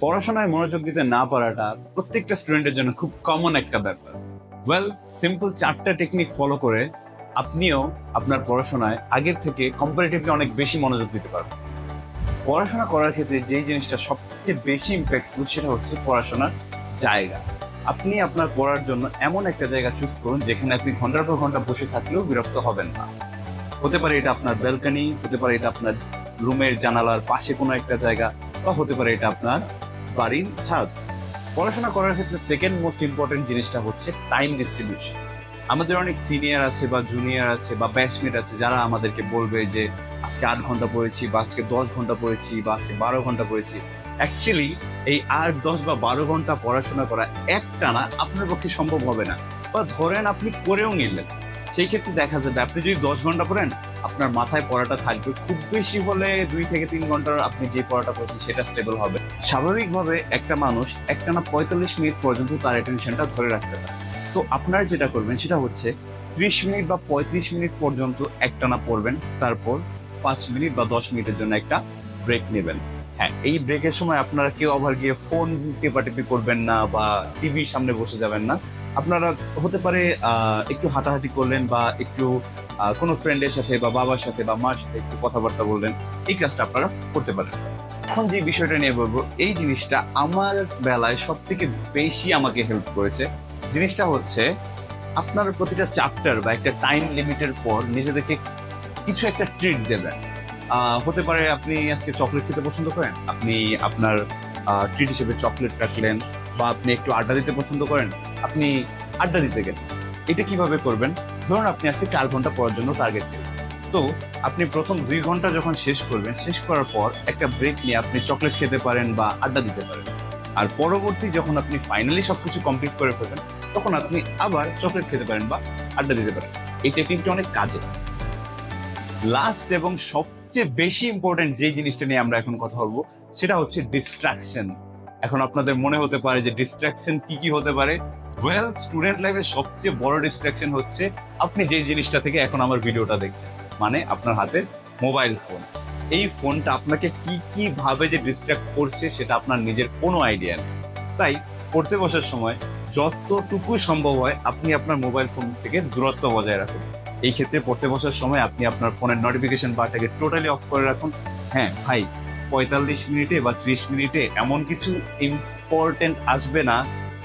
পড়াশোনায় মনোযোগ দিতে না পারাটা প্রত্যেকটা স্টুডেন্টের জন্য খুব কমন একটা ব্যাপার। সিম্পল 4টা টেকনিক ফলো করে আপনিও আপনার পড়াশোনায় আগের থেকে কম্পারেটিভলি অনেক বেশি মনোযোগ দিতে পারবেন। পড়াশোনা করার ক্ষেত্রে যেই জিনিসটা সবচেয়ে বেশি ইম্প্যাক্টফুল সেটা হচ্ছে পড়াশোনার জায়গা। আপনি আপনার পড়ার জন্য এমন একটা জায়গা চুজ করুন যেখানে আপনি ঘন্টার পর ঘন্টা বসে থাকলেও বিরক্ত হবেন না। হতে পারে এটা আপনার ব্যালকনি, হতে পারে এটা আপনার রুমের জানালার পাশে কোনো একটা জায়গা, বা হতে পারে এটা আপনার বাড়ির ছাদ। পড়াশোনা করার ক্ষেত্রে সেকেন্ড মোস্ট ইম্পর্টেন্ট জিনিসটা হচ্ছে টাইম ডিস্ট্রিবিউশন। আমাদের অনেক সিনিয়র আছে বা জুনিয়র আছে বা ব্যাচমেট আছে যারা আমাদেরকে বলবে যে আজকে 8 ঘন্টা পড়েছি, বা আজকে 10 ঘন্টা পড়েছি, বা আজকে 12 ঘন্টা পড়েছি। অ্যাকচুয়ালি এই 8, 10 বা 12 ঘন্টা পড়াশোনা করা একটানা আপনার পক্ষে সম্ভব হবে না। বা ধরেন আপনি করেও নিলেন, সেই ক্ষেত্রে দেখা যাবে আপনি যদি 10 ঘন্টা পড়েন, আপনার মাথায় পড়াটা থাকবে খুব বেশি হলে 2 থেকে 3 ঘন্টার আপনি যে পড়াটা পড়ছেন সেটা স্টেবল হবে। স্বাভাবিকভাবে একটা মানুষ একটানা 45 মিনিট পর্যন্ত তার অ্যাটেনশনটা ধরে রাখতে পারে। তো আপনারা যেটা করবেন সেটা হচ্ছে 30 মিনিট বা 35 মিনিট পর্যন্ত একটানা পড়বেন, তারপর 5 মিনিট বা 10 মিনিটের জন্য একটা ব্রেক নেবেন। হ্যাঁ, এই ব্রেকের সময় আপনারা কেউ আবার গিয়ে ফোন টেপাটেপি করবেন না বা টিভির সামনে বসে যাবেন না। আপনারা হতে পারে একটু হাঁটাহাঁটি করলেন, বা একটু কোনো ফ্রেন্ডের সাথে বা বাবার সাথে বা মার সাথে একটু কথাবার্তা বললেন। এই কাজটা আপনারা করতে পারেন। এখন যে বিষয়টা নিয়ে বলবো, এই জিনিসটা আমার বেলায় সব থেকে বেশি আমাকে হেল্প করেছে। জিনিসটা হচ্ছে আপনার প্রতিটা চ্যাপ্টার বা একটা টাইম লিমিটের পর নিজেদেরকে কিছু একটা ট্রিট দেবেন। হতে পারে আপনি আজকে চকলেট খেতে পছন্দ করেন, আপনি আপনার ট্রিট হিসেবে চকলেট রাখলেন। বা আপনি একটু আড্ডা দিতে পছন্দ করেন, আপনি আড্ডা দিতে গেলেন। এটা কিভাবে করবেন? ধরুন আপনি আজকে 4 ঘন্টা পড়ার জন্য টার্গেট দিলেন। তো আপনি প্রথম 2 ঘন্টা যখন শেষ করবেন, শেষ করার পর একটা ব্রেক নিয়ে আপনি চকলেট খেতে পারেন বা আড্ডা দিতে পারেন। আর পরবর্তী যখন আপনি ফাইনালি সবকিছু কমপ্লিট করে ফেলবেন, তখন আপনি আবার চকলেট খেতে পারেন বা আড্ডা দিতে পারেন। এই টেকনিকটা অনেক কাজে। লাস্ট এবং সবচেয়ে বেশি ইম্পর্টেন্ট যে জিনিসটা নিয়ে আমরা এখন কথা বলবো সেটা হচ্ছে ডিস্ট্রাকশন। এখন আপনাদের মনে হতে পারে যে ডিস্ট্রাকশন কি কি হতে পারে। স্টুডেন্ট লাইফের সবচেয়ে বড় ডিস্ট্রাকশন হচ্ছে আপনি যে জিনিসটা থেকে এখন আমার ভিডিওটা দেখছেন, মানে আপনার হাতে মোবাইল ফোন। এই ফোনটা আপনাকে কি কি ভাবে যে ডিস্ট্রাক্ট করছে সেটা আপনার নিজের কোনো আইডিয়া নেই। তাই পড়তে বসার সময় যতটুকু সম্ভব হয় আপনি আপনার মোবাইল ফোন থেকে দূরত্ব বজায় রাখুন। এই ক্ষেত্রে পড়তে বসার সময় আপনি আপনার ফোনের নোটিফিকেশন বারটাকে টোটালি অফ করে রাখুন। হ্যাঁ ভাই, 45 মিনিটে বা 30 মিনিটে এমন কিছু ইম্পর্টেন্ট আসবে না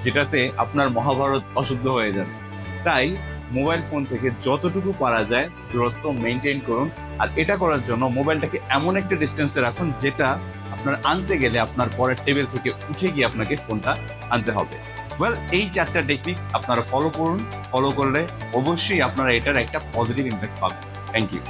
যেটাতে আপনার মহাভারত অশুদ্ধ হয়ে যাবে। তাই মোবাইল ফোন থেকে যতটুকু পারা যায় দূরত্ব মেনটেন করুন। আর এটা করার জন্য মোবাইলটাকে এমন একটা ডিস্টেন্সে রাখুন যেটা আপনার আনতে গেলে আপনার পরের টেবিল থেকে উঠে গিয়ে আপনাকে ফোনটা আনতে হবে। এই 4টা টেকনিক আপনারা ফলো করুন। ফলো করলে অবশ্যই আপনারা এটার একটা পজিটিভ ইম্প্যাক্ট পাবেন। Thank you.